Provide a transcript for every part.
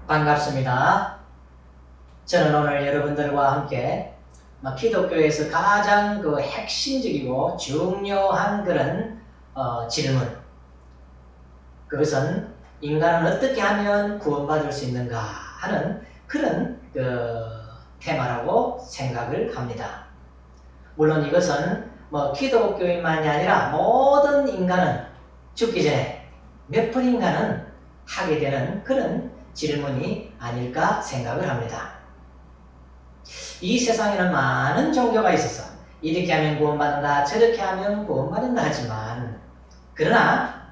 반갑습니다. 저는 오늘 여러분들과 함께 기독교에서 가장 핵심적이고 중요한 그런 질문, 그것은 인간은 어떻게 하면 구원받을 수 있는가 하는 그런 테마라고 생각을 합니다. 물론 이것은 기독교인만이 아니라 모든 인간은 죽기 전에 몇 번인가는 하게 되는 그런 질문이 아닐까 생각을 합니다. 이 세상에는 많은 종교가 있어서 이렇게 하면 구원받는다, 저렇게 하면 구원받는다 하지만, 그러나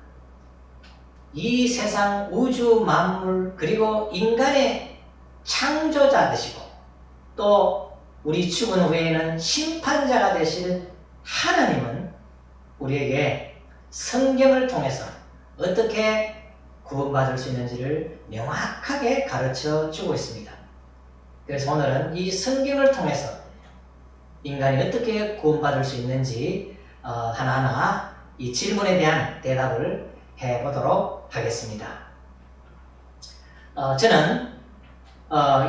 이 세상 우주 만물 그리고 인간의 창조자 되시고 또 우리 죽은 후에는 심판자가 되실 하나님은 우리에게 성경을 통해서 어떻게 구원받을 수 있는지를 명확하게 가르쳐 주고 있습니다. 그래서 오늘은 이 성경을 통해서 인간이 어떻게 구원받을 수 있는지 하나하나 이 질문에 대한 대답을 해보도록 하겠습니다. 저는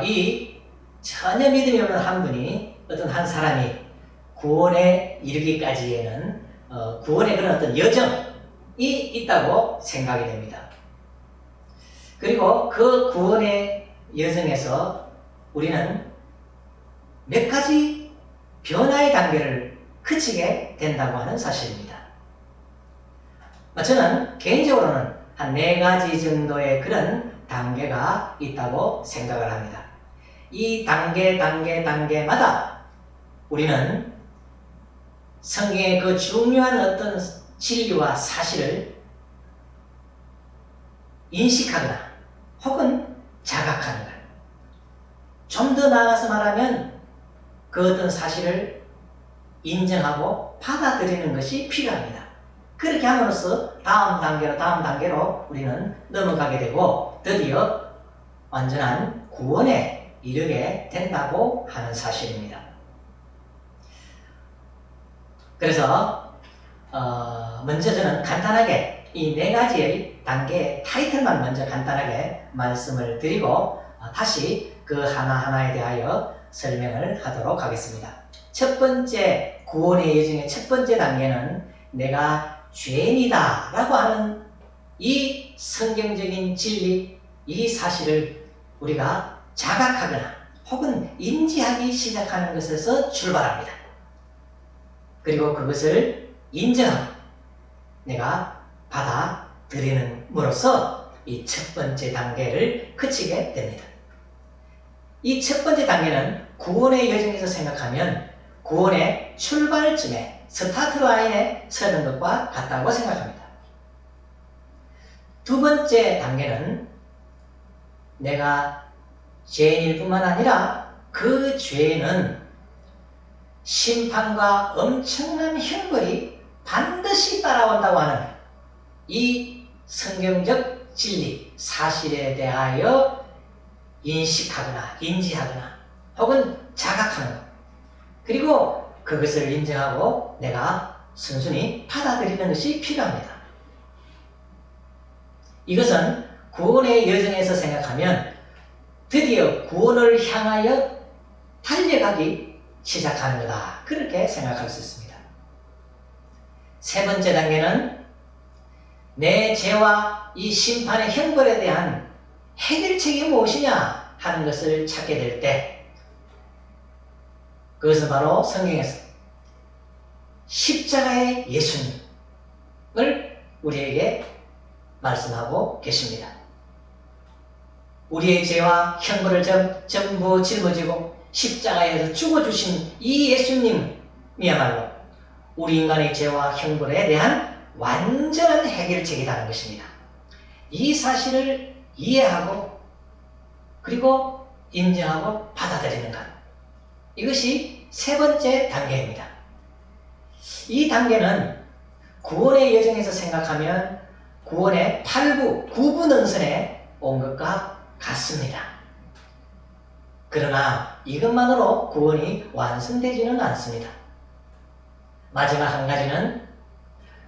이 전혀 믿음이 없는 한 분이, 어떤 한 사람이 구원에 이르기까지에는 구원의 그런 어떤 여정이 있다고 생각이 됩니다. 그리고 그 구원의 여정에서 우리는 몇 가지 변화의 단계를 거치게 된다고 하는 사실입니다. 저는 개인적으로는 한 4가지 정도의 그런 단계가 있다고 생각을 합니다. 이 단계마다 우리는 성경의 그 중요한 어떤 진리와 사실을 인식하거나 혹은 자각하는 것. 좀 더 나아가서 말하면 그 어떤 사실을 인정하고 받아들이는 것이 필요합니다. 그렇게 함으로써 다음 단계로 우리는 넘어가게 되고 드디어 완전한 구원에 이르게 된다고 하는 사실입니다. 그래서 먼저 저는 간단하게 이 4가지의 단계의 타이틀만 먼저 간단하게 말씀을 드리고 다시 그 하나하나에 대하여 설명을 하도록 하겠습니다. 첫 번째, 구원의 여정의 첫 번째 단계는 내가 죄인이다 라고 하는 이 성경적인 진리, 이 사실을 우리가 자각하거나 혹은 인지하기 시작하는 것에서 출발합니다. 그리고 그것을 인정하고 내가 받아들이는으로써 이 첫 번째 단계를 거치게 됩니다. 이 첫 번째 단계는 구원의 여정에서 생각하면 구원의 출발점에 스타트 라인에 서는 것과 같다고 생각합니다. 두 번째 단계는 내가 죄인일 뿐만 아니라 그 죄는 심판과 엄청난 형벌이 반드시 따라온다고 하는 이 성경적 진리, 사실에 대하여 인식하거나 인지하거나 혹은 자각하는 것, 그리고 그것을 인정하고 내가 순순히 받아들이는 것이 필요합니다. 이것은 구원의 여정에서 생각하면 드디어 구원을 향하여 달려가기 시작하는 거다, 그렇게 생각할 수 있습니다. 세 번째 단계는 내 죄와 이 심판의 형벌에 대한 해결책이 무엇이냐 하는 것을 찾게 될 때, 그것은 바로 성경에서 십자가의 예수님을 우리에게 말씀하고 계십니다. 우리의 죄와 형벌을 전부 짊어지고 십자가에서 죽어주신 이 예수님이야말로 우리 인간의 죄와 형벌에 대한 완전한 해결책이라는 것입니다. 이 사실을 이해하고 그리고 인정하고 받아들이는 것, 이것이 세 번째 단계입니다. 이 단계는 구원의 여정에서 생각하면 구원의 9분응선에 온 것과 같습니다. 그러나 이것만으로 구원이 완성되지는 않습니다. 마지막 한 가지는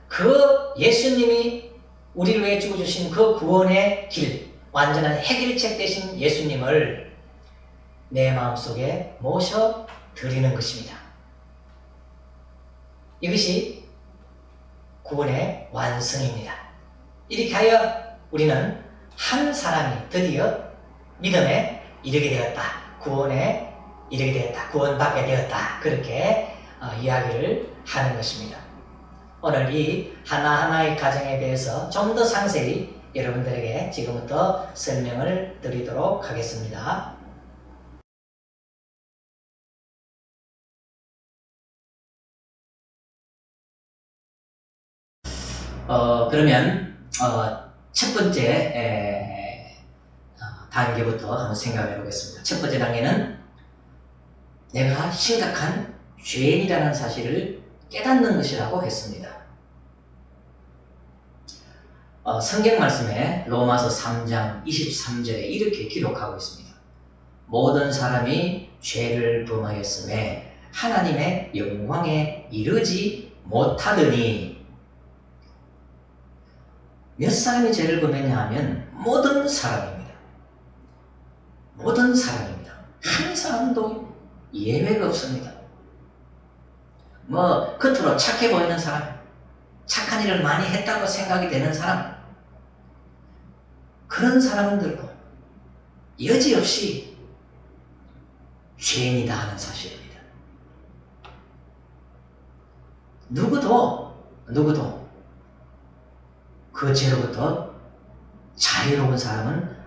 그 예수님이 우리를 위해 죽어주신 그 구원의 길, 완전한 해결책 되신 예수님을 내 마음속에 모셔 드리는 것입니다. 이것이 구원의 완성입니다. 이렇게 하여 우리는 한 사람이 드디어 믿음에 이르게 되었다. 구원에 이르게 되었다. 구원받게 되었다. 그렇게 이야기를 하는 것입니다. 오늘 이 하나하나의 가정에 대해서 좀 더 상세히 여러분들에게 지금부터 설명을 드리도록 하겠습니다. 그러면 첫 번째 단계부터 한번 생각해 보겠습니다. 첫 번째 단계는 내가 심각한 죄인이라는 사실을 깨닫는 것이라고 했습니다. 성경 말씀에 로마서 3장 23절에 이렇게 기록하고 있습니다. 모든 사람이 죄를 범하였음에 하나님의 영광에 이르지 못하더니, 몇 사람이 죄를 범했냐 하면 모든 사람입니다. 모든 사람입니다. 한 사람도 예외가 없습니다. 겉으로 착해 보이는 사람, 착한 일을 많이 했다고 생각이 되는 사람, 그런 사람들도 여지없이 죄인이다 하는 사실입니다. 누구도 그 죄로부터 자유로운 사람은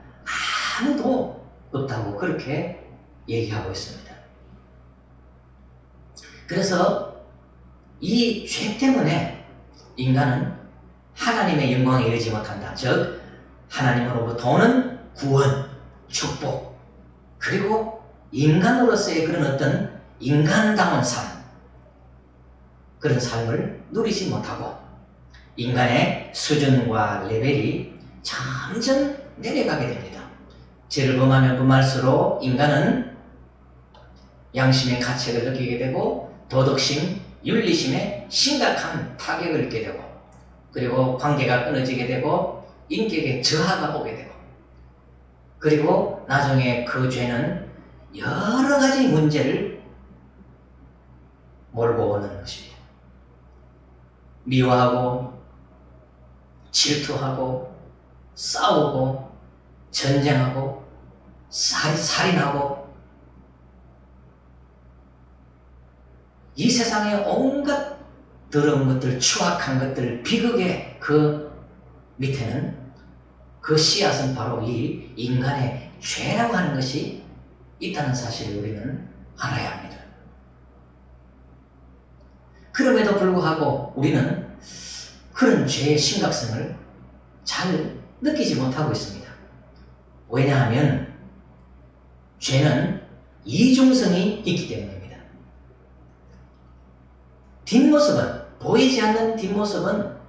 아무도 없다고 그렇게 얘기하고 있습니다. 그래서 이 죄 때문에 인간은 하나님의 영광에 이르지 못한다. 즉 하나님으로부터 오는 구원, 축복, 그리고 인간으로서의 그런 어떤 인간다운 삶, 그런 삶을 누리지 못하고 인간의 수준과 레벨이 점점 내려가게 됩니다. 죄를 범하면 범할수록 인간은 양심의 가책을 느끼게 되고 도덕심, 윤리심에 심각한 타격을 입게 되고, 그리고 관계가 끊어지게 되고 인격의 저하가 오게 되고, 그리고 나중에 그 죄는 여러 가지 문제를 몰고 오는 것입니다. 미워하고 질투하고 싸우고 전쟁하고 살인하고, 이 세상에 온갖 더러운 것들, 추악한 것들, 비극의 그 밑에는, 그 씨앗은 바로 이 인간의 죄라고 하는 것이 있다는 사실을 우리는 알아야 합니다. 그럼에도 불구하고 우리는 그런 죄의 심각성을 잘 느끼지 못하고 있습니다. 왜냐하면 죄는 이중성이 있기 때문입니다. 뒷모습은, 보이지 않는 뒷모습은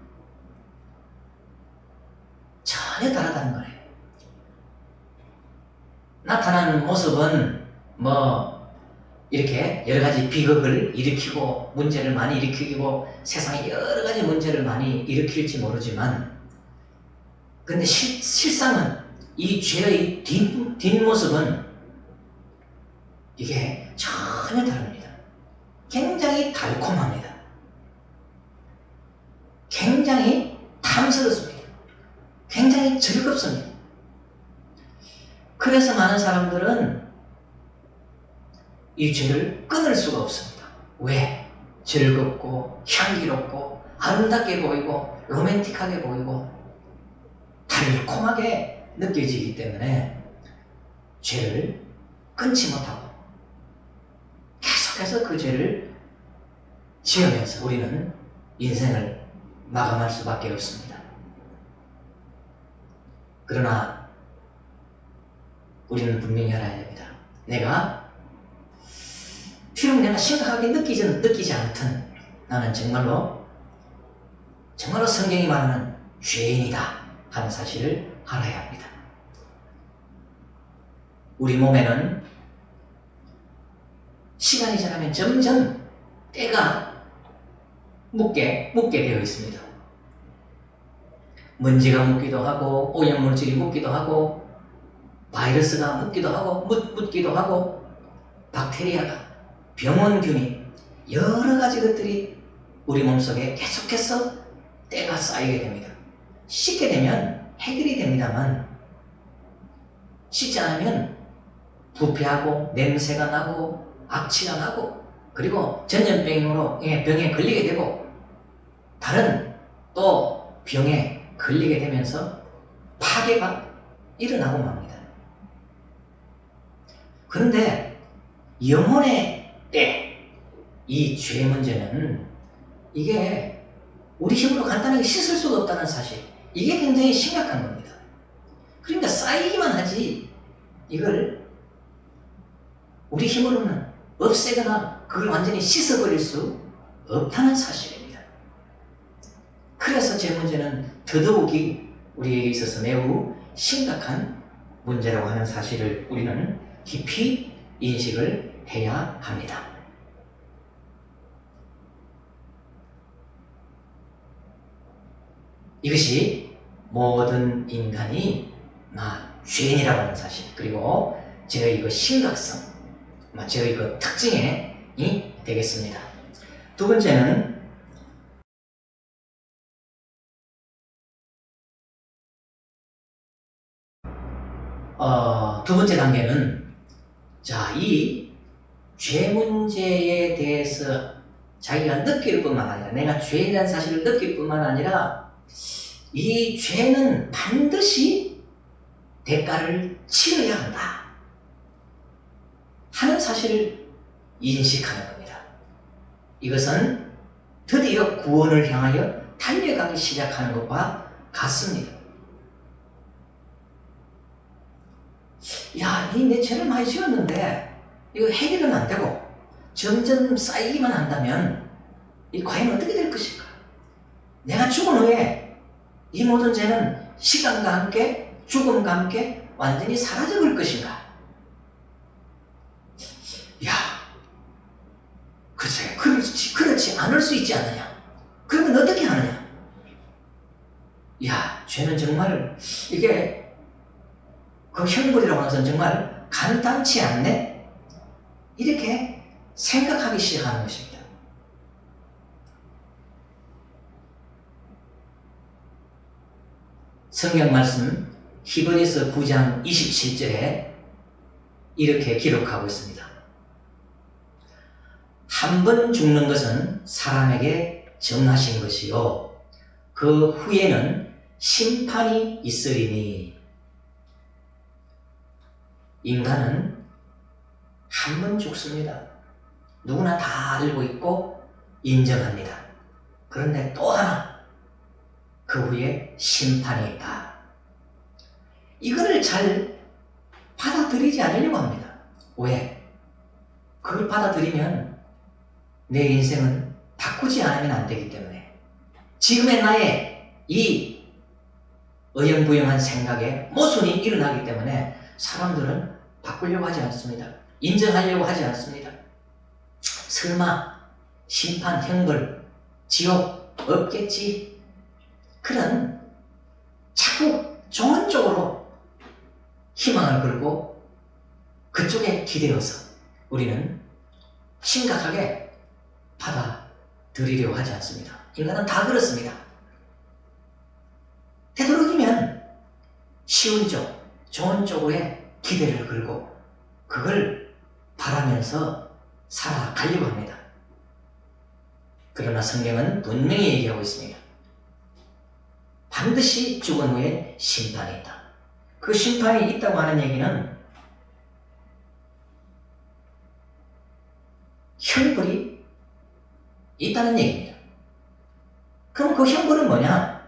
전혀 다르다는 거예요. 나타나는 모습은 이렇게 여러 가지 비극을 일으키고 문제를 많이 일으키고 세상에 여러 가지 문제를 많이 일으킬지 모르지만, 근데 실상은 이 죄의 뒷모습은 이게 전혀 다릅니다. 굉장히 달콤합니다. 굉장히 탐스럽습니다. 굉장히 즐겁습니다. 그래서 많은 사람들은 이 죄를 끊을 수가 없습니다. 왜? 즐겁고 향기롭고 아름답게 보이고 로맨틱하게 보이고 달콤하게 느껴지기 때문에 죄를 끊지 못하고 계속해서 그 죄를 지으면서 우리는 인생을 마감할 수밖에 없습니다. 그러나 우리는 분명히 알아야 됩니다. 내가 심각하게 느끼지 않든 나는 정말로 성경이 말하는 죄인이다 하는 사실을 알아야 합니다. 우리 몸에는 시간이 지나면 점점 때가 묻게 되어 있습니다. 먼지가 묻기도 하고 오염물질이 묻기도 하고 바이러스가 묻기도 하고 박테리아가, 병원균이, 여러 가지 것들이 우리 몸속에 계속해서 때가 쌓이게 됩니다. 씻게 되면 해결이 됩니다만 씻지 않으면 부패하고 냄새가 나고 악취가 나고 그리고 전염병으로 병에 걸리게 되고 다른 또 병에 걸리게 되면서 파괴가 일어나고 맙니다. 그런데 영혼의 때, 이 죄 문제는 이게 우리 힘으로 간단하게 씻을 수가 없다는 사실, 이게 굉장히 심각한 겁니다. 그러니까 쌓이기만 하지 이걸 우리 힘으로는 없애거나 그걸 완전히 씻어버릴 수 없다는 사실입니다. 그래서 죄 문제는 더더욱이 우리에게 있어서 매우 심각한 문제라고 하는 사실을 우리는 깊이 인식을 해야 합니다. 이것이 모든 인간이 죄인이라고 하는 사실, 그리고 저의 그 심각성, 저의 그 특징이 되겠습니다. 두 번째는 두 번째 단계는 이 죄 문제에 대해서 자기가 느낄 뿐만 아니라, 내가 죄인이라는 사실을 느낄 뿐만 아니라 이 죄는 반드시 대가를 치러야 한다 하는 사실을 인식하는 겁니다. 이것은 드디어 구원을 향하여 달려가기 시작하는 것과 같습니다. 내 죄를 많이 지었는데 이거 해결은 안 되고 점점 쌓이기만 한다면 이 과연 어떻게 될 것인가? 내가 죽은 후에 이 모든 죄는 시간과 함께, 죽음과 함께 완전히 사라져 볼 것인가? 글쎄, 그렇지 않을 수 있지 않느냐? 그러면 어떻게 하느냐? 죄는 정말 이게 그 형벌이라고 하는 것은 정말 간단치 않네? 이렇게 생각하기 시작하는 것입니다. 성경 말씀 히브리서 9장 27절에 이렇게 기록하고 있습니다. 한 번 죽는 것은 사람에게 정하신 것이요 그 후에는 심판이 있으리니. 인간은 한 번 죽습니다. 누구나 다 알고 있고 인정합니다. 그런데 또 하나, 그 후에 심판이 있다. 이거를 잘 받아들이지 않으려고 합니다. 왜? 그걸 받아들이면 내 인생은 바꾸지 않으면 안 되기 때문에, 지금의 나의 이 어영부영한 생각에 모순이 일어나기 때문에 사람들은 바꾸려고 하지 않습니다. 인정하려고 하지 않습니다. 설마 심판, 형벌, 지옥 없겠지? 그런 자꾸 좋은 쪽으로 희망을 걸고 그쪽에 기대어서 우리는 심각하게 받아들이려고 하지 않습니다. 인간은 다 그렇습니다. 되도록이면 쉬운 쪽, 좋은 쪽에 기대를 걸고 그걸 바라면서 살아가려고 합니다. 그러나 성경은 분명히 얘기하고 있습니다. 반드시 죽은 후에 심판이 있다. 그 심판이 있다고 하는 얘기는 형벌이 있다는 얘기입니다. 그럼 그 형벌은 뭐냐?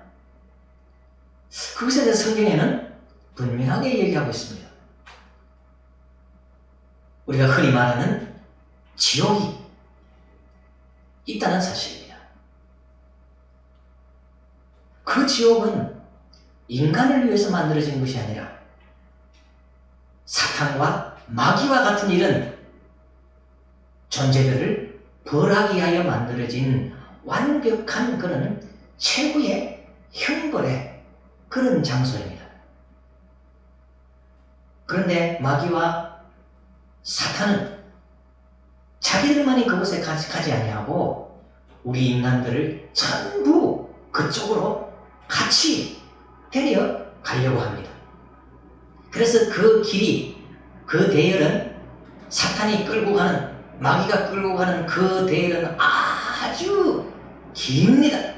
그것에 대해서 성경에는 분명하게 얘기하고 있습니다. 우리가 흔히 말하는 지옥이 있다는 사실입니다. 그 지옥은 인간을 위해서 만들어진 것이 아니라 사탄과 마귀와 같은 이런 존재들을 벌하기 위하여 만들어진 완벽한 그런 최고의 형벌의 그런 장소입니다. 그런데 마귀와 사탄은 자기들만이 그곳에 가지 아니하고 우리 인간들을 전부 그쪽으로 같이 데려가려고 합니다. 그래서 그 길이, 그 대열은 사탄이 끌고 가는, 마귀가 끌고 가는 그 대열은 아주 깁니다.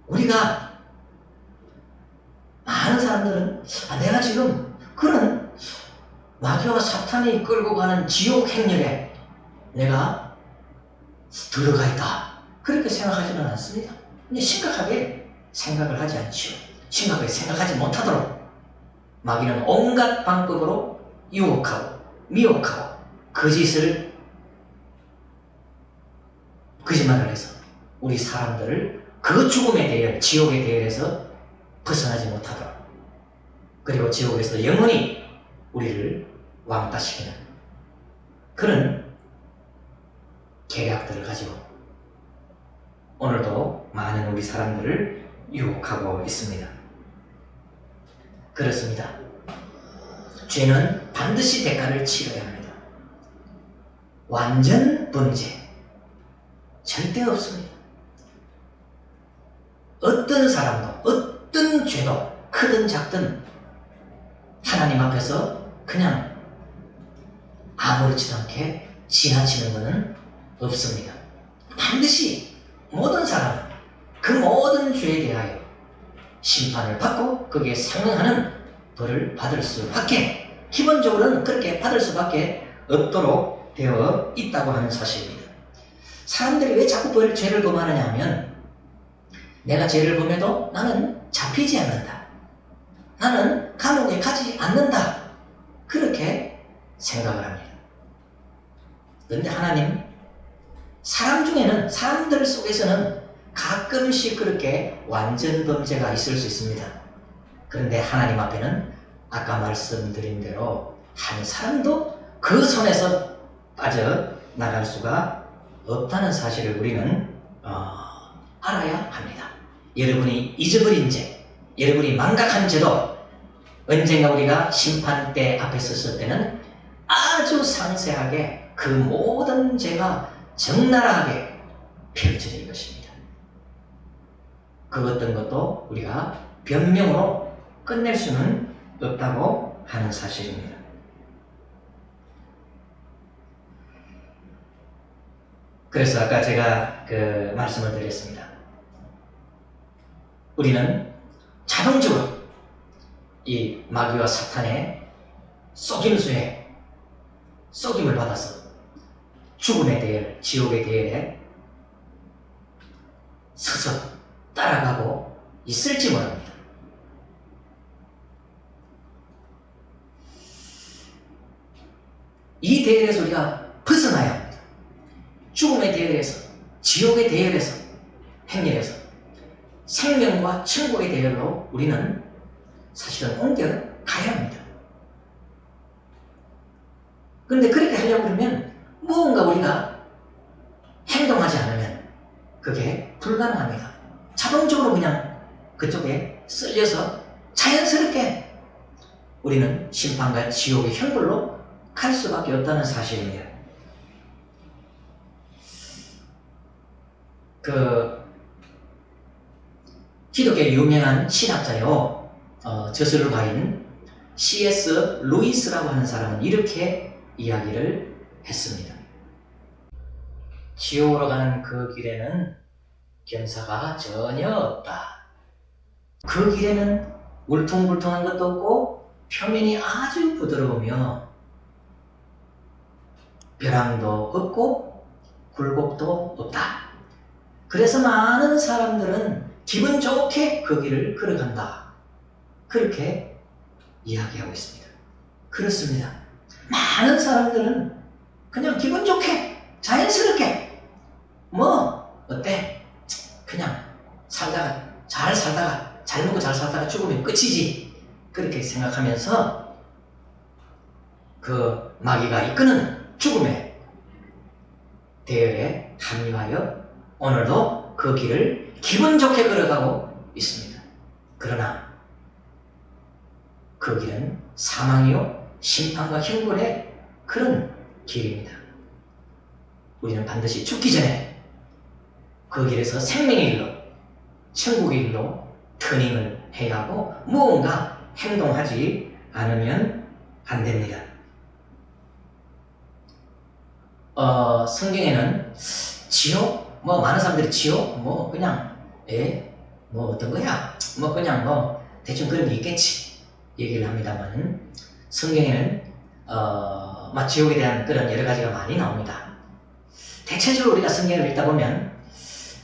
우리가 많은 사람들은 내가 지금 그런 마귀와 사탄이 끌고 가는 지옥 행렬에 내가 들어가 있다, 그렇게 생각하지는 않습니다. 근데 심각하게 생각을 하지 않죠. 심각하게 생각하지 못하도록 마귀는 온갖 방법으로 유혹하고 미혹하고 거짓말을 해서 우리 사람들을 그 죽음의 대열, 지옥의 대열에서 벗어나지 못하도록, 그리고 지옥에서 영원히 우리를 왕따시키는 그런 계략들을 가지고 오늘도 많은 우리 사람들을 유혹하고 있습니다. 그렇습니다. 죄는 반드시 대가를 치러야 합니다. 완전 범죄 절대 없습니다. 어떤 사람도 어떤 죄도 크든 작든 하나님 앞에서 그냥 아무렇지도 않게 지나치는 것은 없습니다. 반드시 모든 사람은 그 모든 죄에 대하여 심판을 받고 거기에 상응하는 벌을 받을 수밖에, 기본적으로는 그렇게 받을 수밖에 없도록 되어 있다고 하는 사실입니다. 사람들이 왜 자꾸 죄를 범하느냐 하면, 내가 죄를 범해도 나는 잡히지 않는다, 나는 감옥에 가지 않는다, 그렇게 생각을 합니다. 그런데 하나님, 사람 중에는, 사람들 속에서는 가끔씩 그렇게 완전 범죄가 있을 수 있습니다. 그런데 하나님 앞에는 아까 말씀드린 대로 한 사람도 그 손에서 빠져나갈 수가 없다는 사실을 우리는 알아야 합니다. 여러분이 잊어버린 죄, 여러분이 망각한 죄도 언젠가 우리가 심판대 앞에 섰을 때는 아주 상세하게 그 모든 죄가 적나라하게 펼쳐질 것입니다. 그 어떤 것도 우리가 변명으로 끝낼 수는 없다고 하는 사실입니다. 그래서 아까 제가 그 말씀을 드렸습니다. 우리는 자동적으로 이 마귀와 사탄의 속임수에 속임을 받아서 죽음의 대열, 지옥의 대열에 서서 따라가고 있을지 모릅니다. 이 대열에서 우리가 벗어나야 합니다. 죽음의 대열에서, 지옥의 대열에서, 행렬에서 생명과 천국의 대열로 우리는 사실은 옮겨가야 합니다. 그런데 그렇게 하려고 그러면 무언가 우리가 행동하지 않으면 그게 불가능합니다. 자동적으로 그냥 그쪽에 쓸려서 자연스럽게 우리는 심판과 지옥의 형벌로 갈 수밖에 없다는 사실입니다. 기독교의 유명한 신학자요, 저술가인 C.S. 루이스라고 하는 사람은 이렇게 이야기를 했습니다. 지옥으로 가는 그 길에는 경사가 전혀 없다. 그 길에는 울퉁불퉁한 것도 없고 표면이 아주 부드러우며 벼랑도 없고 굴곡도 없다. 그래서 많은 사람들은 기분 좋게 그 길을 걸어간다, 그렇게 이야기하고 있습니다. 그렇습니다. 많은 사람들은 그냥 기분 좋게 자연스럽게 어때? 그냥 잘 살다가 잘 먹고 잘 살다가 죽으면 끝이지, 그렇게 생각하면서 그 마귀가 이끄는 죽음의 대열에 합류하여 오늘도 그 길을 기분 좋게 걸어가고 있습니다. 그러나 그 길은 사망이요 심판과 형벌의 그런 길입니다. 우리는 반드시 죽기 전에 그 길에서 생명의 길로, 천국의 길로 터닝을 해야 하고 무언가 행동하지 않으면 안 됩니다. 성경에는 지옥, 많은 사람들이 지옥, 그냥, 어떤 거야? 그냥 대충 그런 게 있겠지. 얘기를 합니다만, 성경에는, 지옥에 대한 그런 여러 가지가 많이 나옵니다. 대체적으로 우리가 성경을 읽다 보면,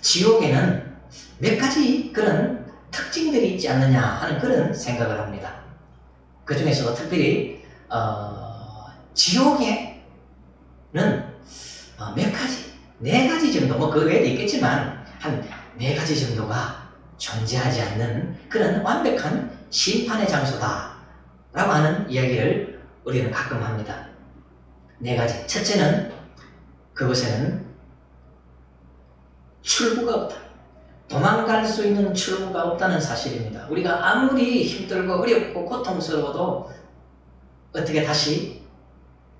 지옥에는 몇 가지 그런 특징들이 있지 않느냐 하는 그런 생각을 합니다. 그 중에서도 특별히, 지옥에는 몇 가지, 4가지 정도, 그 외에도 있겠지만, 한 4가지 정도가 존재하지 않는 그런 완벽한 심판의 장소다 라고 하는 이야기를 우리는 가끔 합니다. 4가지. 첫째는 그곳에는 출구가 없다. 도망갈 수 있는 출구가 없다는 사실입니다. 우리가 아무리 힘들고 어렵고 고통스러워도 어떻게 다시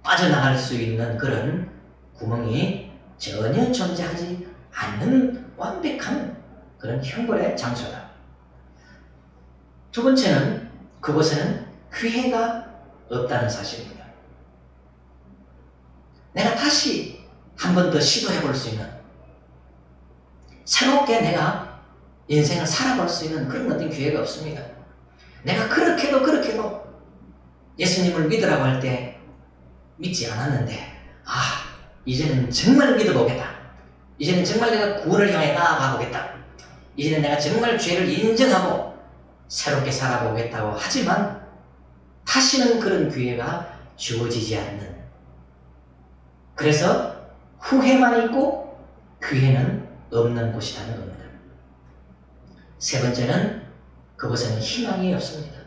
빠져나갈 수 있는 그런 구멍이 전혀 존재하지 않는 완벽한 그런 형벌의 장소다. 두 번째는 그곳에는 기회가 없다는 사실입니다. 내가 다시 한 번 더 시도해 볼 수 있는, 새롭게 내가 인생을 살아볼 수 있는 그런 어떤 기회가 없습니다. 내가 그렇게도 예수님을 믿으라고 할 때 믿지 않았는데, 이제는 정말 믿어보겠다. 이제는 정말 내가 구원을 향해 나아가보겠다. 이제는 내가 정말 죄를 인정하고 새롭게 살아보겠다고 하지만 다시는 그런 기회가 주어지지 않는, 그래서 후회만 있고 기회는 없는 곳이라는 겁니다. 세 번째는 그곳에는 희망이 없습니다.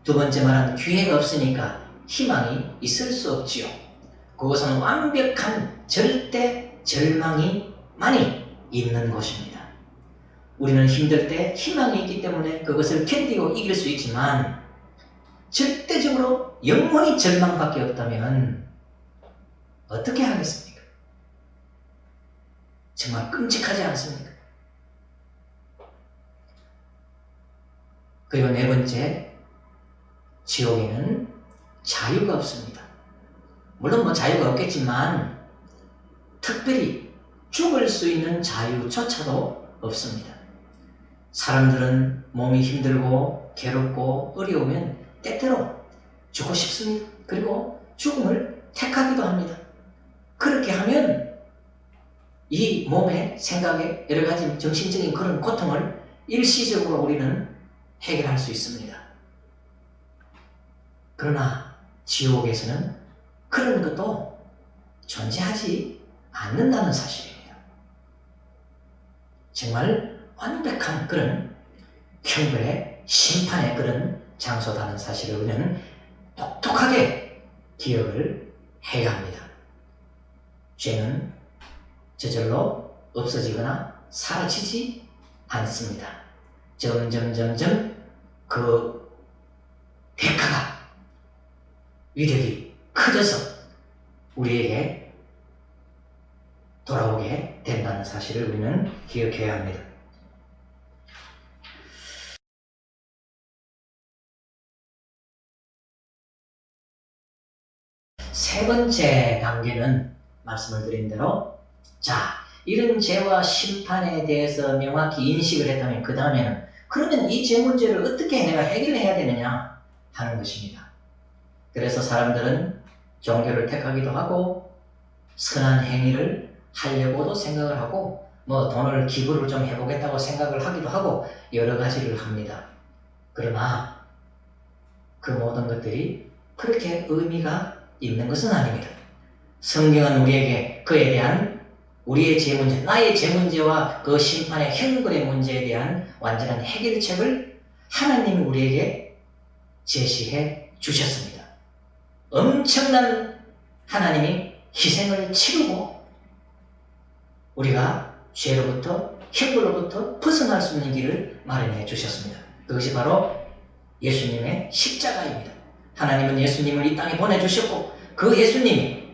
두 번째 말한 기회가 없으니까 희망이 있을 수 없지요. 그곳은 완벽한 절대 절망이 많이 있는 곳입니다. 우리는 힘들 때 희망이 있기 때문에 그것을 견디고 이길 수 있지만 절대적으로 영원히 절망밖에 없다면 어떻게 하겠습니까? 정말 끔찍하지 않습니까? 그리고 네 번째, 지옥에는 자유가 없습니다. 물론 자유가 없겠지만 특별히 죽을 수 있는 자유조차도 없습니다. 사람들은 몸이 힘들고 괴롭고 어려우면 때때로 죽고 싶습니다. 그리고 죽음을 택하기도 합니다. 그렇게 하면 이 몸의 생각에 여러 가지 정신적인 그런 고통을 일시적으로 우리는 해결할 수 있습니다. 그러나 지옥에서는 그런 것도 존재하지 않는다는 사실입니다. 정말 완벽한 그런 형벌의 심판의 그런 장소다는 사실을 우리는 똑똑하게 기억을 해야 합니다. 죄는 저절로 없어지거나 사라지지 않습니다. 점점 그 대가가, 위력이 커져서 우리에게 돌아오게 된다는 사실을 우리는 기억해야 합니다. 세 번째 단계는 말씀을 드린 대로, 이런 죄와 심판에 대해서 명확히 인식을 했다면 그 다음에는 그러면 이 죄 문제를 어떻게 내가 해결해야 되느냐 하는 것입니다. 그래서 사람들은 종교를 택하기도 하고 선한 행위를 하려고도 생각을 하고 돈을 기부를 좀 해보겠다고 생각을 하기도 하고 여러 가지를 합니다. 그러나 그 모든 것들이 그렇게 의미가 있는 것은 아닙니다. 성경은 우리에게 그에 대한 우리의 죄 문제, 나의 죄 문제와 그 심판의 형벌의 문제에 대한 완전한 해결책을 하나님이 우리에게 제시해 주셨습니다. 엄청난 하나님이 희생을 치르고 우리가 죄로부터 형벌로부터 벗어날 수 있는 길을 마련해 주셨습니다. 그것이 바로 예수님의 십자가입니다. 하나님은 예수님을 이 땅에 보내주셨고 그 예수님이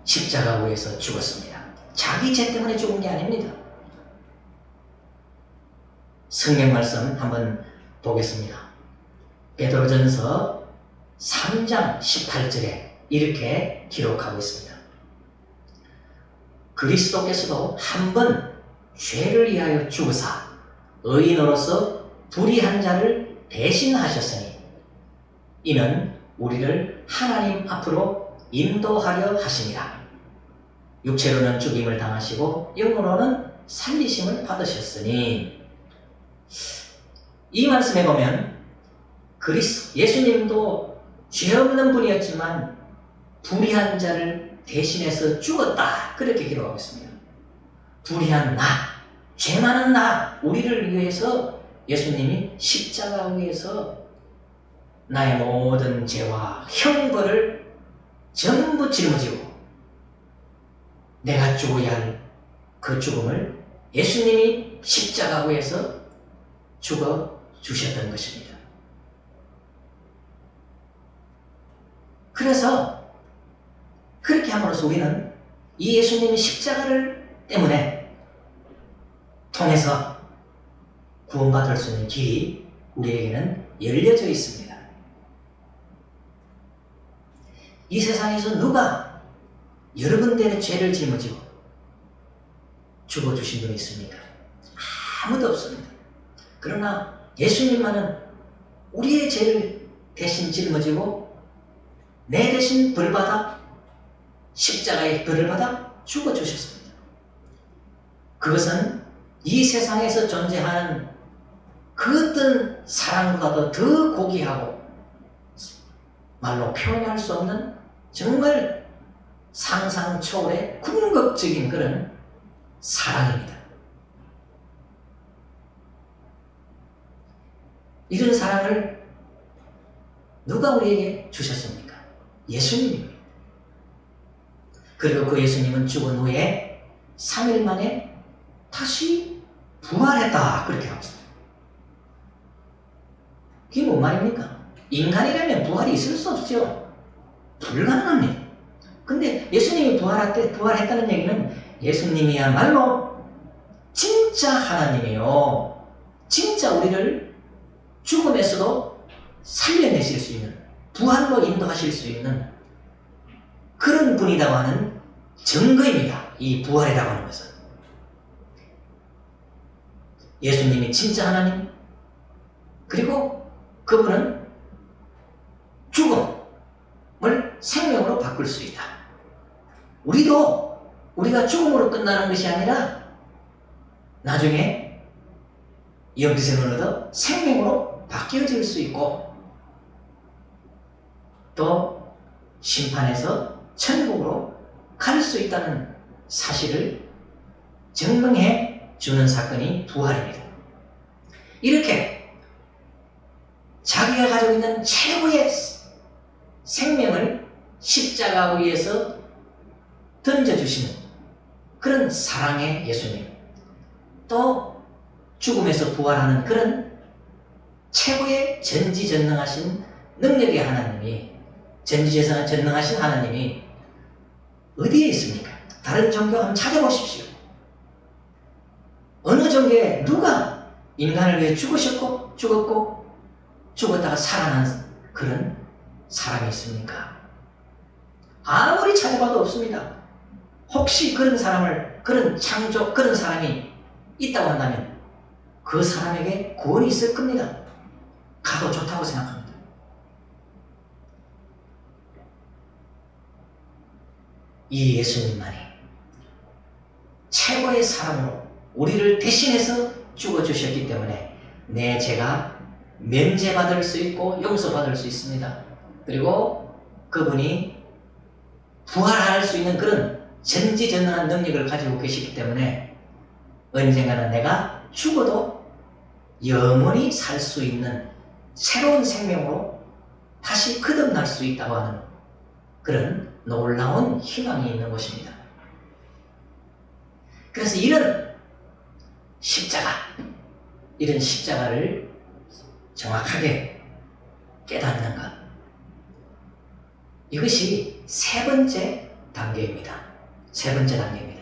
십자가 위에서 죽었습니다. 자기 죄 때문에 죽은 게 아닙니다. 성경 말씀 한번 보겠습니다. 베드로전서 3장 18절에 이렇게 기록하고 있습니다. 그리스도께서도 한 번 죄를 위하여 죽으사 의인으로서 불의한 자를 대신하셨으니 이는 우리를 하나님 앞으로 인도하려 하심이라. 육체로는 죽임을 당하시고 영으로는 살리심을 받으셨으니, 이 말씀에 보면 예수님도 죄 없는 분이었지만 불의한 자를 대신해서 죽었다, 그렇게 기록하고 있습니다. 불의한 나, 죄 많은 나, 우리를 위해서 예수님이 십자가 위에서 나의 모든 죄와 형벌을 전부 짊어지고 내가 죽어야 할 그 죽음을 예수님이 십자가 위에서 죽어 주셨던 것입니다. 그래서 그렇게 함으로써 우리는 이 예수님의 십자가를 때문에 통해서 구원받을 수 있는 길이 우리에게는 열려져 있습니다. 이 세상에서 누가 여러분들의 죄를 짊어지고 죽어주신 분이 있습니까? 아무도 없습니다. 그러나 예수님만은 우리의 죄를 대신 짊어지고 내 대신 벌받아 십자가의 벌을 받아 죽어주셨습니다. 그것은 이 세상에서 존재하는 그 어떤 사랑보다도 더 고귀하고 말로 표현할 수 없는 정말 상상 초월의 궁극적인 그런 사랑입니다. 이런 사랑을 누가 우리에게 주셨습니까? 예수님입니다. 그리고 그 예수님은 죽은 후에 3일 만에 다시 부활했다, 그렇게 하고 있습니다. 그게 뭔 말입니까? 인간이라면 부활이 있을 수 없죠. 불가능합니다. 근데 예수님이 부활했다는 얘기는 예수님이야말로 진짜 하나님이요, 진짜 우리를 죽음에서도 살려내실 수 있는, 부활로 인도하실 수 있는 그런 분이라고 하는 증거입니다. 이 부활이라고 하는 것은. 예수님이 진짜 하나님, 그리고 그분은 죽음을 생명으로 바꿀 수 있다. 우리가 죽음으로 끝나는 것이 아니라 나중에 영생을 얻어 생명으로 바뀌어질 수 있고 또 심판에서 천국으로 갈 수 있다는 사실을 증명해 주는 사건이 부활입니다. 이렇게 자기가 가지고 있는 최고의 생명을 십자가 위에서 던져주시는 그런 사랑의 예수님, 또 죽음에서 부활하는 그런 최고의 전지전능하신 능력의 하나님이, 전지전능하신 하나님이 어디에 있습니까? 다른 종교 한번 찾아보십시오. 어느 종교에 누가 인간을 위해 죽었고 죽었다가 살아난 그런 사람이 있습니까? 아무리 찾아봐도 없습니다. 혹시 그런 사람이 있다고 한다면 그 사람에게 구원이 있을 겁니다. 가도 좋다고 생각합니다. 이 예수님만이 최고의 사랑으로 우리를 대신해서 죽어주셨기 때문에 내 죄가 면제받을 수 있고 용서받을 수 있습니다. 그리고 그분이 부활할 수 있는 그런 전지전능한 능력을 가지고 계시기 때문에 언젠가는 내가 죽어도 영원히 살 수 있는 새로운 생명으로 다시 거듭날 수 있다고 하는 그런 놀라운 희망이 있는 것입니다. 그래서 이런 십자가를 정확하게 깨닫는 것, 이것이 세 번째 단계입니다. 세 번째 단계입니다.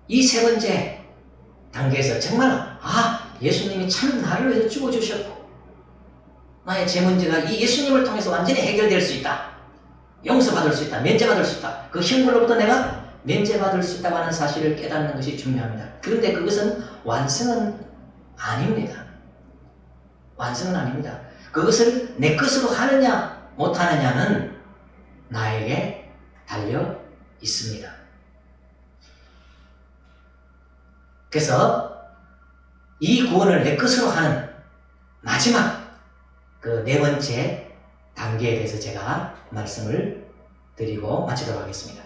이 세 번째 단계에서 정말 예수님이 참 나를 위해서 죽어주셨고 나의 제 문제가 이 예수님을 통해서 완전히 해결될 수 있다, 용서받을 수 있다, 면제받을 수 있다, 그 형벌로부터 내가 면제받을 수 있다고 하는 사실을 깨닫는 것이 중요합니다. 그런데 그것은 완성은 아닙니다. 완성은 아닙니다. 그것을 내 것으로 하느냐 못하느냐는 나에게 달려 있습니다. 그래서 이 구원을 내 것으로 하는 마지막 그 네 번째 단계에 대해서 제가 말씀을 드리고 마치도록 하겠습니다.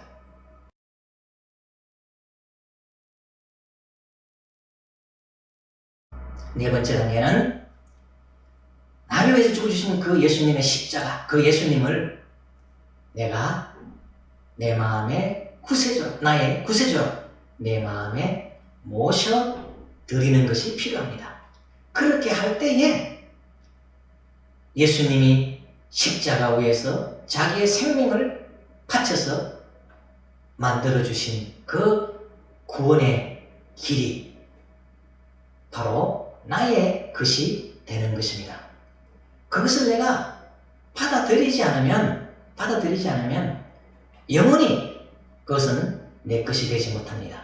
네 번째 단계는 나를 위해서 죽어주신 그 예수님의 십자가, 그 예수님을 내가 내 마음의 구세주로, 나의 구세주로 내 마음에 모셔 드리는 것이 필요합니다. 그렇게 할 때에 예수님이 십자가 위에서 자기의 생명을 바쳐서 만들어주신 그 구원의 길이 바로 나의 것이 되는 것입니다. 그것을 내가 받아들이지 않으면 영원히 그것은 내 것이 되지 못합니다.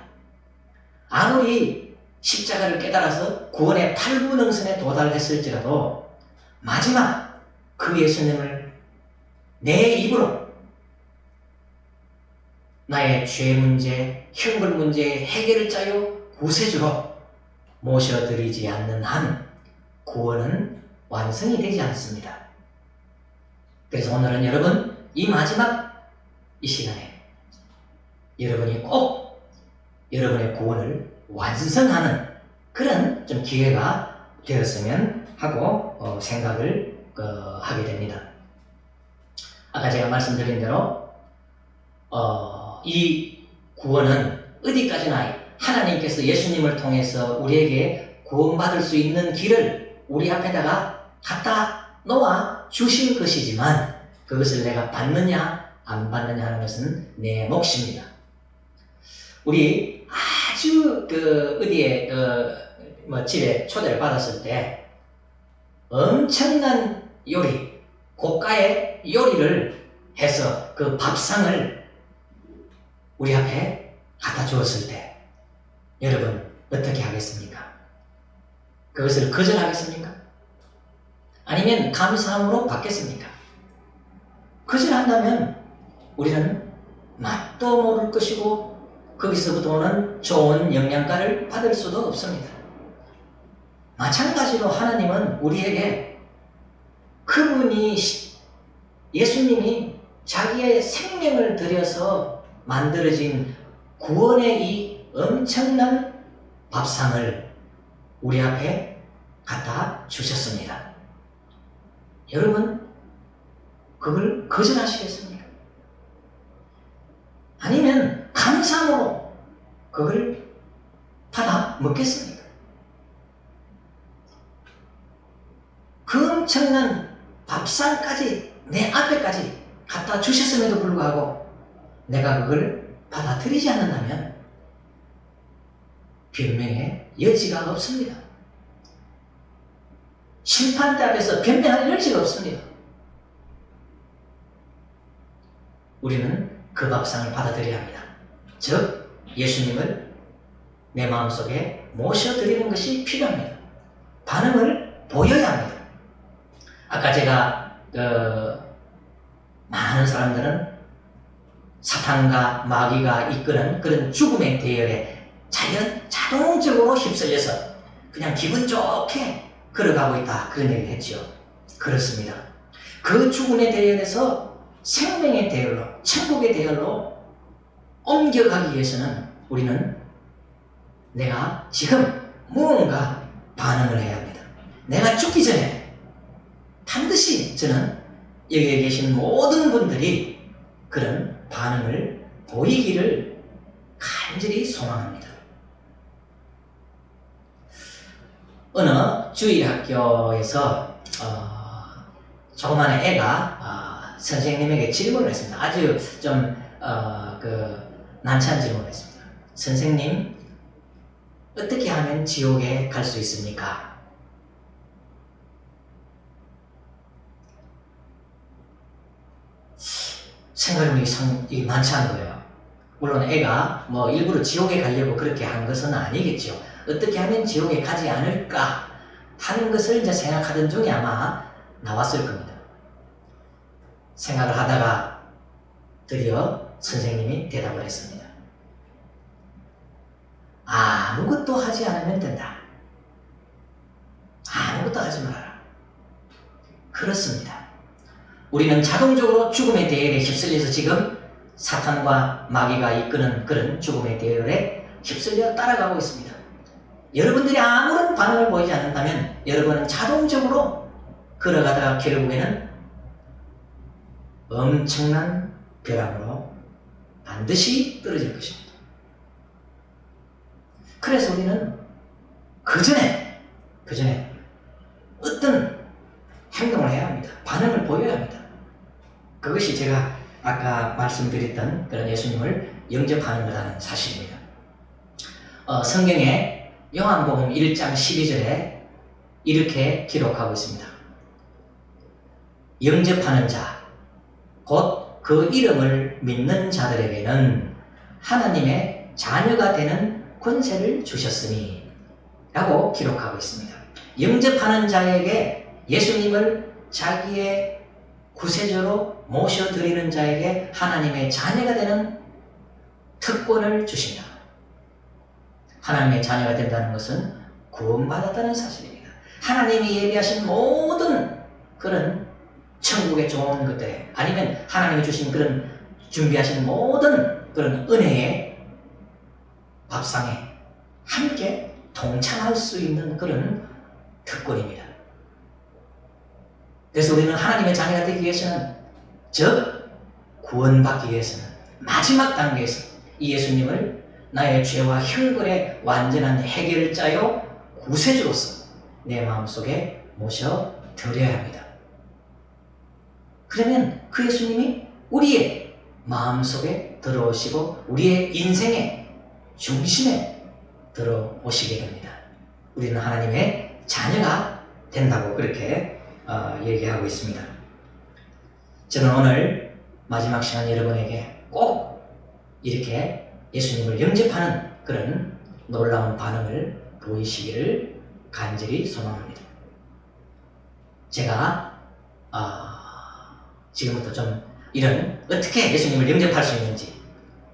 아무리 십자가를 깨달아서 구원의 팔부능선에 도달했을지라도 마지막 그 예수님을 내 입으로 나의 죄 문제, 형벌 문제의 해결을 짜요 구세주로 모셔드리지 않는 한 구원은 완성이 되지 않습니다. 그래서 오늘은 여러분, 이 마지막 이 시간에 여러분이 꼭 여러분의 구원을 완성하는 그런 좀 기회가 되었으면 하고 생각을 하게 됩니다. 아까 제가 말씀드린 대로 이 구원은 어디까지나 하나님께서 예수님을 통해서 우리에게 구원받을 수 있는 길을 우리 앞에다가 갖다 놓아 주신 것이지만 그것을 내가 받느냐 안 받느냐 하는 것은 내 몫입니다. 우리 아주 어디에 집에 초대를 받았을 때 엄청난 요리, 고가의 요리를 해서 그 밥상을 우리 앞에 갖다 주었을 때 여러분 어떻게 하겠습니까? 그것을 거절하겠습니까? 아니면 감사함으로 받겠습니까? 거절한다면 우리는 맛도 모를 것이고 거기서부터 오는 좋은 영양가를 받을 수도 없습니다. 마찬가지로 하나님은 우리에게 그분이 예수님이 자기의 생명을 들여서 만들어진 구원의 이 엄청난 밥상을 우리 앞에 갖다 주셨습니다. 여러분 그걸 거절하시겠습니까? 아니면 감사함으로 그걸 받아 먹겠습니까? 그 엄청난 밥상까지 내 앞에까지 갖다 주셨음에도 불구하고 내가 그걸 받아들이지 않는다면 변명의 여지가 없습니다. 심판대 앞에서 변명할 여지가 없습니다. 우리는 그 밥상을 받아들여야 합니다. 즉 예수님을 내 마음속에 모셔드리는 것이 필요합니다. 반응을 보여야 합니다. 아까 제가 많은 사람들은 사탄과 마귀가 이끄는 그런 죽음의 대열에 자동적으로 휩쓸려서 그냥 기분 좋게 걸어가고 있다, 그런 얘기를 했죠. 그렇습니다. 그 죽음의 대열에서 생명의 대열로, 천국의 대열로 옮겨가기 위해서는 우리는 내가 지금 무언가 반응을 해야 합니다. 내가 죽기 전에 반드시 저는 여기에 계신 모든 분들이 그런 반응을 보이기를 간절히 소망합니다. 어느 주일학교에서 조그마한 애가 선생님에게 질문을 했습니다. 아주 좀 난처한 질문을 했습니다. 선생님, 어떻게 하면 지옥에 갈 수 있습니까? 생각해보니 이게 난처한 거예요. 물론 애가 뭐 일부러 지옥에 가려고 그렇게 한 것은 아니겠죠. 어떻게 하면 지옥에 가지 않을까 하는 것을 이제 생각하던 중에 아마 나왔을 겁니다. 생각을 하다가 드디어 선생님이 대답을 했습니다. 아무것도 하지 않으면 된다. 아무것도 하지 말아라. 그렇습니다. 우리는 자동적으로 죽음의 대열에 휩쓸려서 지금 사탄과 마귀가 이끄는 그런 죽음의 대열에 휩쓸려 따라가고 있습니다. 여러분들이 아무런 반응을 보이지 않는다면 여러분은 자동적으로 걸어가다가 결국에는 엄청난 벼락으로 반드시 떨어질 것입니다. 그래서 우리는 그 전에 어떤 행동을 해야 합니다. 반응을 보여야 합니다. 그것이 제가 아까 말씀드렸던 그런 예수님을 영접하는 거라는 사실입니다. 성경에 요한복음 1장 12절에 이렇게 기록하고 있습니다. 영접하는 자, 곧 그 이름을 믿는 자들에게는 하나님의 자녀가 되는 권세를 주셨으니 라고 기록하고 있습니다. 영접하는 자에게 예수님을 자기의 구세주로 모셔드리는 자에게 하나님의 자녀가 되는 특권을 주신다. 하나님의 자녀가 된다는 것은 구원받았다는 사실입니다. 하나님이 예비하신 모든 그런 천국의 좋은 것들에 아니면 하나님이 주신 그런 준비하신 모든 그런 은혜의 밥상에 함께 동참할 수 있는 그런 특권입니다. 그래서 우리는 하나님의 자녀가 되기 위해서는, 즉 구원받기 위해서는 마지막 단계에서 이 예수님을 나의 죄와 형벌의 완전한 해결자요 구세주로서 내 마음속에 모셔드려야 합니다. 그러면 그 예수님이 우리의 마음속에 들어오시고 우리의 인생의 중심에 들어오시게 됩니다. 우리는 하나님의 자녀가 된다고 그렇게 얘기하고 있습니다. 저는 오늘 마지막 시간 여러분에게 꼭 이렇게 예수님을 영접하는 그런 놀라운 반응을 보이시기를 간절히 소망합니다. 제가 지금부터 좀 이런 어떻게 예수님을 영접할 수 있는지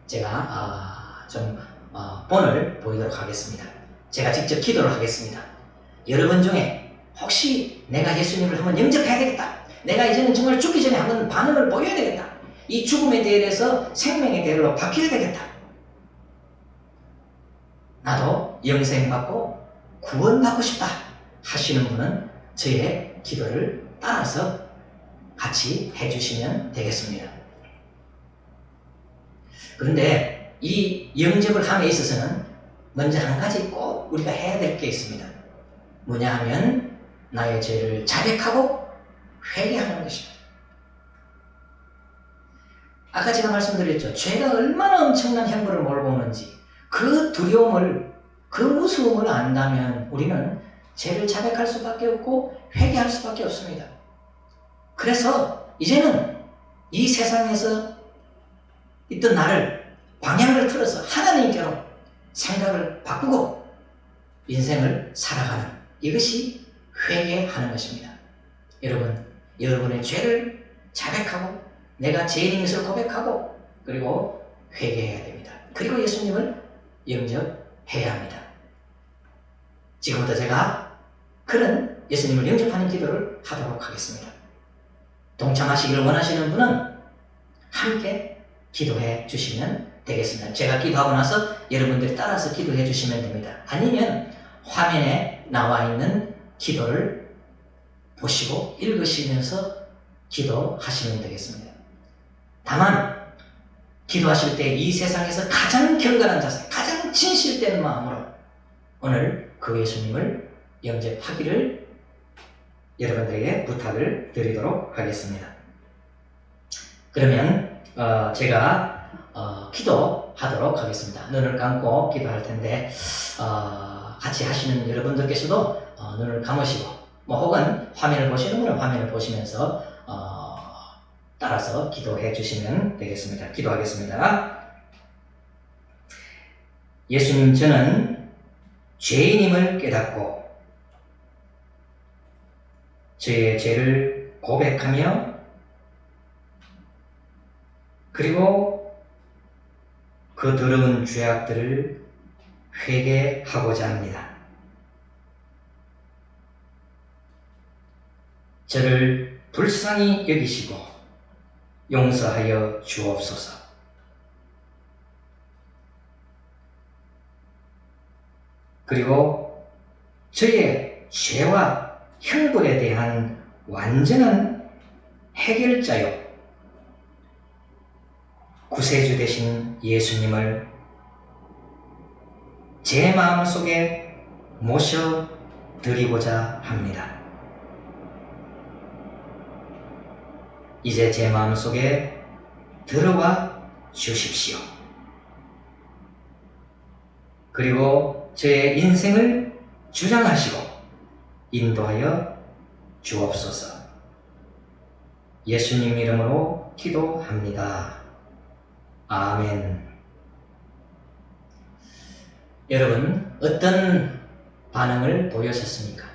제가 본을 보이도록 하겠습니다. 제가 직접 기도를 하겠습니다. 여러분 중에 혹시 내가 예수님을 한번 영접해야 되겠다, 내가 이제는 정말 죽기 전에 한번 반응을 보여야 되겠다, 이 죽음의 대열에서 생명의 대열로 바뀌어야 되겠다, 나도 영생받고 구원받고 싶다 하시는 분은 저의 기도를 따라서 같이 해주시면 되겠습니다. 그런데 이 영접을 함에 있어서는 먼저 한 가지 꼭 우리가 해야 될 게 있습니다. 뭐냐 하면 나의 죄를 자백하고 회개하는 것입니다. 아까 제가 말씀드렸죠. 죄가 얼마나 엄청난 형벌을 몰고 오는지 그 두려움을, 그 무서움을 안다면 우리는 죄를 자백할 수밖에 없고 회개할 수밖에 없습니다. 그래서 이제는 이 세상에서 있던 나를 방향을 틀어서 하나님께로 생각을 바꾸고 인생을 살아가는, 이것이 회개하는 것입니다. 여러분, 여러분의 죄를 자백하고 내가 죄인인 것을 고백하고 그리고 회개해야 됩니다. 그리고 예수님을 영접해야 합니다. 지금부터 제가 그런 예수님을 영접하는 기도를 하도록 하겠습니다. 동참하시기를 원하시는 분은 함께 기도해 주시면 되겠습니다. 제가 기도하고 나서 여러분들이 따라서 기도해 주시면 됩니다. 아니면 화면에 나와 있는 기도를 보시고 읽으시면서 기도하시면 되겠습니다. 다만 기도하실 때 이 세상에서 가장 경건한 자세, 가장 진실된 마음으로 오늘 그 예수님을 영접하기를 여러분들에게 부탁을 드리도록 하겠습니다. 그러면 제가 기도하도록 하겠습니다. 눈을 감고 기도할 텐데 같이 하시는 여러분들께서도 눈을 감으시고 혹은 화면을 보시는 분은 화면을 보시면서 따라서 기도해 주시면 되겠습니다. 기도하겠습니다. 예수님, 저는 죄인임을 깨닫고 저의 죄를 고백하며 그리고 그 더러운 죄악들을 회개하고자 합니다. 저를 불쌍히 여기시고 용서하여 주옵소서. 그리고 저의 죄와 형벌에 대한 완전한 해결자요 구세주 되신 예수님을 제 마음속에 모셔드리고자 합니다. 이제 제 마음속에 들어와 주십시오. 그리고 제 인생을 주장하시고 인도하여 주옵소서. 예수님 이름으로 기도합니다. 아멘. 여러분, 어떤 반응을 보이셨습니까?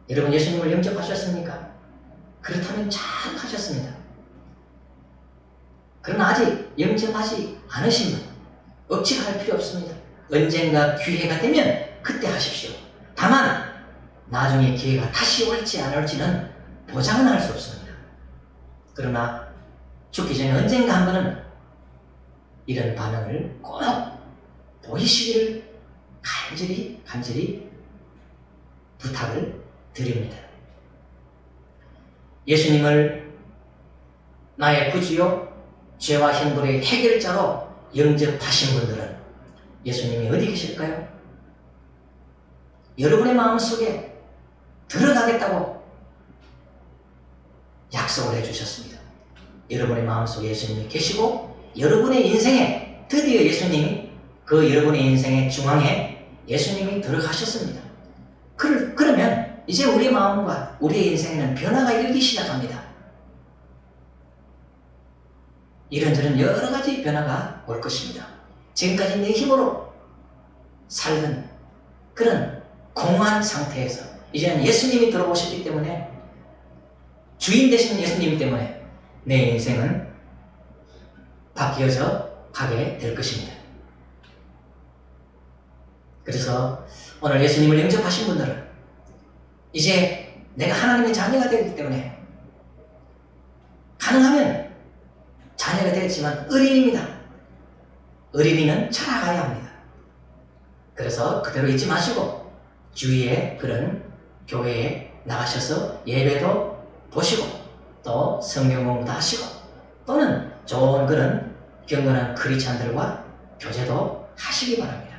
여러분, 예수님을 영접하셨습니까? 그렇다면 잘 하셨습니다. 그러나 아직 영접하지 않으신 분, 억지가 할 필요 없습니다. 언젠가 기회가 되면 그때 하십시오. 다만 나중에 기회가 다시 올지 안 올지는 보장은 할 수 없습니다. 그러나 죽기 전에 언젠가 한 번은 이런 반응을 꼭 보이시기를 간절히 부탁을 드립니다. 예수님을 나의 구주요 죄와 형벌의 해결자로 영접하신 분들은 예수님이 어디 계실까요? 여러분의 마음속에 들어가겠다고 약속을 해주셨습니다. 여러분의 마음속에 예수님이 계시고 여러분의 인생에 드디어 예수님이 그 여러분의 인생의 중앙에 예수님이 들어가셨습니다. 그러면 이제 우리 마음과 우리의 인생에는 변화가 일기 시작합니다. 이런저런 여러 가지 변화가 올 것입니다. 지금까지 내 힘으로 살던 그런 공허한 상태에서 이제는 예수님이 들어오셨기 때문에 주인 되시는 예수님 때문에 내 인생은 바뀌어져 가게 될 것입니다. 그래서 오늘 예수님을 영접하신 분들은 이제 내가 하나님의 자녀가 되기 때문에 가능하면 자녀가 되겠지만 어린이입니다. 어린이는 자라가야 합니다. 그래서 그대로 있지 마시고 주위에 그런 교회에 나가셔서 예배도 보시고 또 성경 공부도 하시고 또는 좋은 그런 경건한 크리스찬들과 교제도 하시기 바랍니다.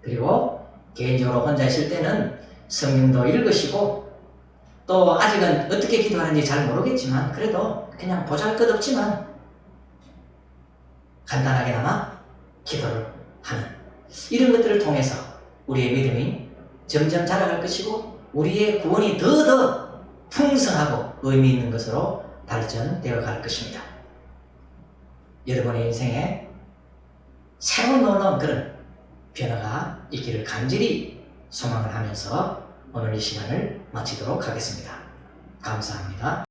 그리고 개인적으로 혼자 있을 때는 성경도 읽으시고 또 아직은 어떻게 기도하는지 잘 모르겠지만 그래도 그냥 보잘것없지만 간단하게나마 기도를 하는 이런 것들을 통해서 우리의 믿음이 점점 자라갈 것이고 우리의 구원이 더 풍성하고 의미 있는 것으로 발전되어 갈 것입니다. 여러분의 인생에 새로운 놀라운 그런 변화가 있기를 간절히 소망을 하면서 오늘 이 시간을 마치도록 하겠습니다. 감사합니다.